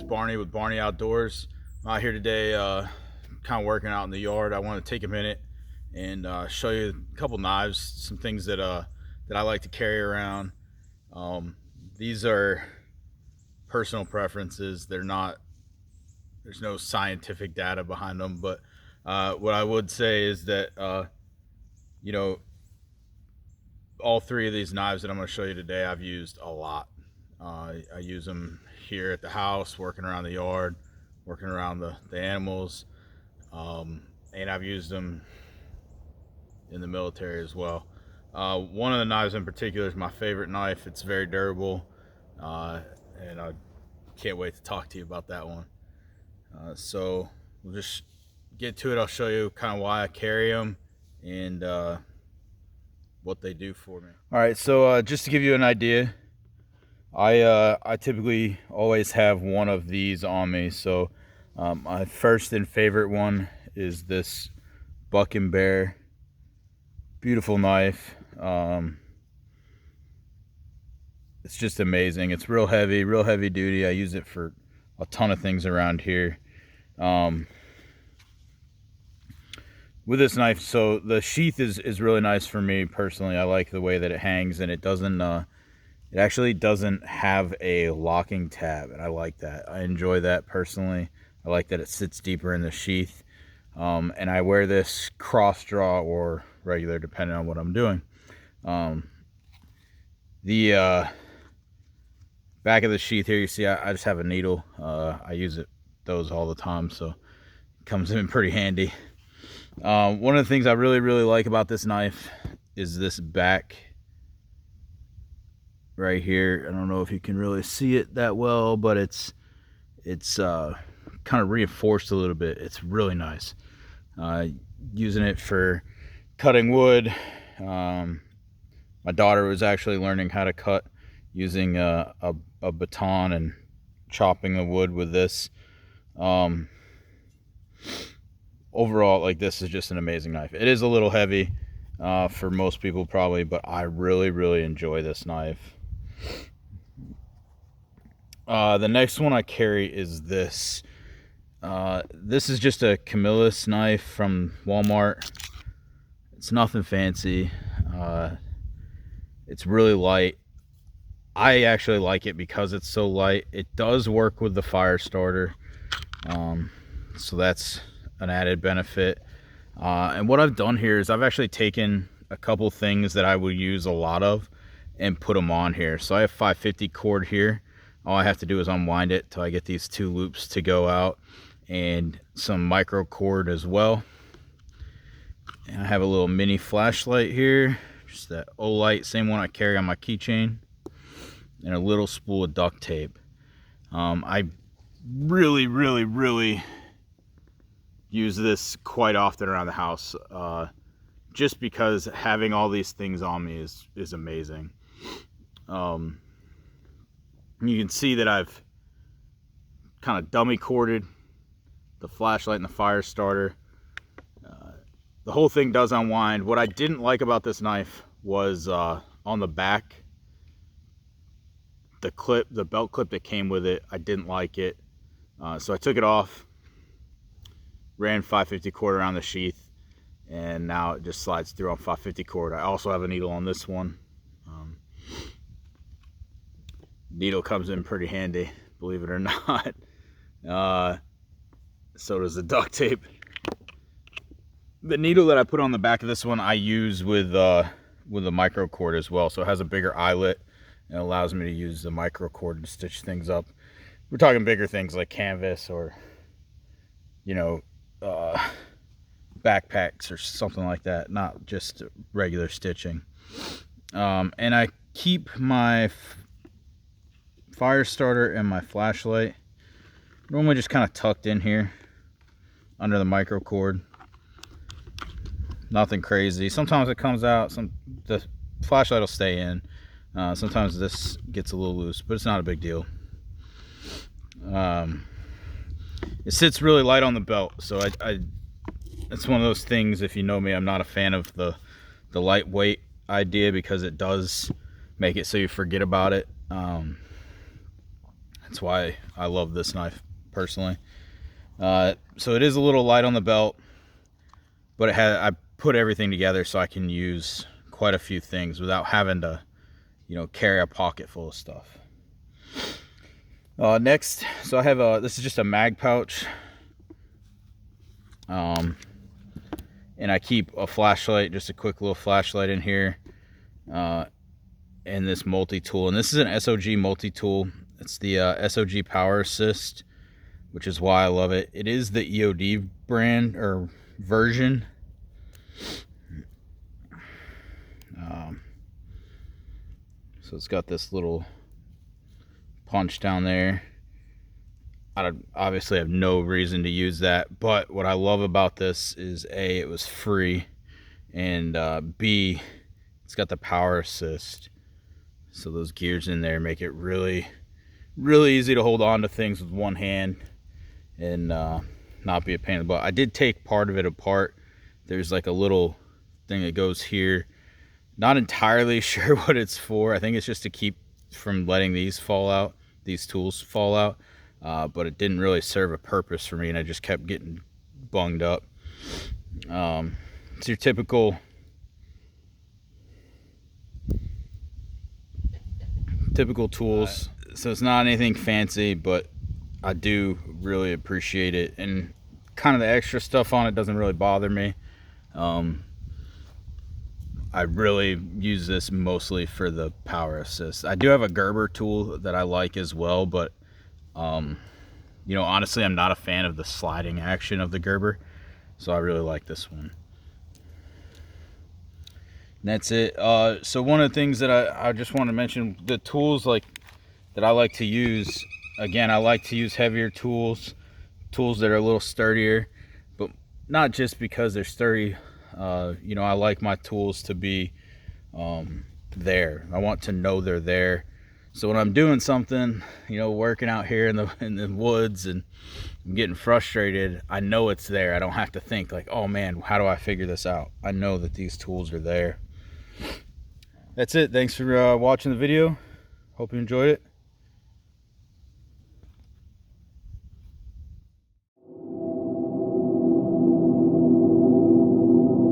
Barney with Barney Outdoors. I'm out here today kind of working out in the yard. I want to take a minute and show you a couple knives, some things that I like to carry around. These are personal preferences. They're not, there's no scientific data behind them, but what I would say is that you know, all three of these knives that I'm going to show you today I've used a lot. I use them here at the house, working around the yard, working around the animals, and I've used them in the military as well. One of the knives in particular is my favorite knife. It's very durable, and I can't wait to talk to you about that one. So we'll just get to it. I'll show you kind of why I carry them and what they do for me. All right, so just to give you an idea, I typically always have one of these on me. So my first and favorite one is this Buck and Bear. Beautiful knife. It's just amazing. It's real heavy duty. I use it for a ton of things around here. With this knife, so the sheath is really nice for me personally. I like the way that it hangs, and it doesn't it actually doesn't have a locking tab, and I like that. I enjoy that personally. I like that it sits deeper in the sheath, and I wear this cross draw or regular depending on what I'm doing. The back of the sheath here, you see I just have a needle. I use those all the time, so it comes in pretty handy. One of the things I really like about this knife is this back right here. I don't know if you can really see it that well, but it's kind of reinforced a little bit. It's really nice. Using it for cutting wood. My daughter was actually learning how to cut using a baton and chopping the wood with this. Overall, like, this is just an amazing knife. It is a little heavy for most people probably, but I really enjoy this knife. The next one I carry is this. This is just a Camillus knife from Walmart. It's nothing fancy. It's really light. I actually like it because it's so light. It does work with the fire starter, so that's an added benefit. And what I've done here is I've actually taken a couple things that I would use a lot of and put them on here. So I have 550 cord here. All I have to do is unwind it till I get these two loops to go out, and some micro cord as well. And I have a little mini flashlight here, just that Olight, same one I carry on my keychain, and a little spool of duct tape. I really use this quite often around the house, just because having all these things on me is amazing. You can see that I've kind of dummy corded the flashlight and the fire starter. The whole thing does unwind. What I didn't like about this knife was on the back, the belt clip that came with it. I didn't like it, so I took it off, ran 550 cord around the sheath, and now it just slides through on 550 cord. I also have a needle on this one. Needle comes in pretty handy, believe it or not. So does the duct tape. The needle that I put on the back of this one I use with a micro cord as well, so it has a bigger eyelet and allows me to use the micro cord to stitch things up. We're talking bigger things like canvas or, you know, backpacks or something like that, not just regular stitching. And I keep my fire starter and my flashlight normally just kind of tucked in here under the micro cord. Nothing crazy. Sometimes it comes out, the flashlight will stay in. Sometimes this gets a little loose, but it's not a big deal. It sits really light on the belt, so it's one of those things. If you know me, I'm not a fan of the lightweight idea because it does make it so you forget about it. That's why I love this knife personally. So it is a little light on the belt, but I put everything together so I can use quite a few things without having to, you know, carry a pocket full of stuff. Next, so I have this is just a mag pouch. And I keep a flashlight, just a quick little flashlight in here, and this multi-tool. And this is an SOG multi-tool. It's the SOG Power Assist, which is why I love it. It is the EOD brand or version. So it's got this little punch down there. I obviously have no reason to use that, but what I love about this is A, it was free, and B, it's got the power assist. So those gears in there make it really easy to hold on to things with one hand and not be a pain in the butt. I did take part of it apart. There's like a little thing that goes here. Not entirely sure what it's for. I think it's just to keep from letting these fall out, these tools fall out. But it didn't really serve a purpose for me, and I just kept getting bunged up. It's your typical tools. So it's not anything fancy, but I do really appreciate it, and kind of the extra stuff on it doesn't really bother me. I really use this mostly for the power assist. I do have a Gerber tool that I like as well, but you know, honestly, I'm not a fan of the sliding action of the Gerber, so I really like this one. And that's it. So one of the things that I just want to mention, the tools like that I like to use, again, I like to use heavier tools that are a little sturdier, but not just because they're sturdy. You know, I like my tools to be there. I want to know they're there. So when I'm doing something, you know, working out here in the woods and I'm getting frustrated, I know it's there. I don't have to think like, oh man, how do I figure this out? I know that these tools are there. That's it. Thanks for watching the video. Hope you enjoyed it.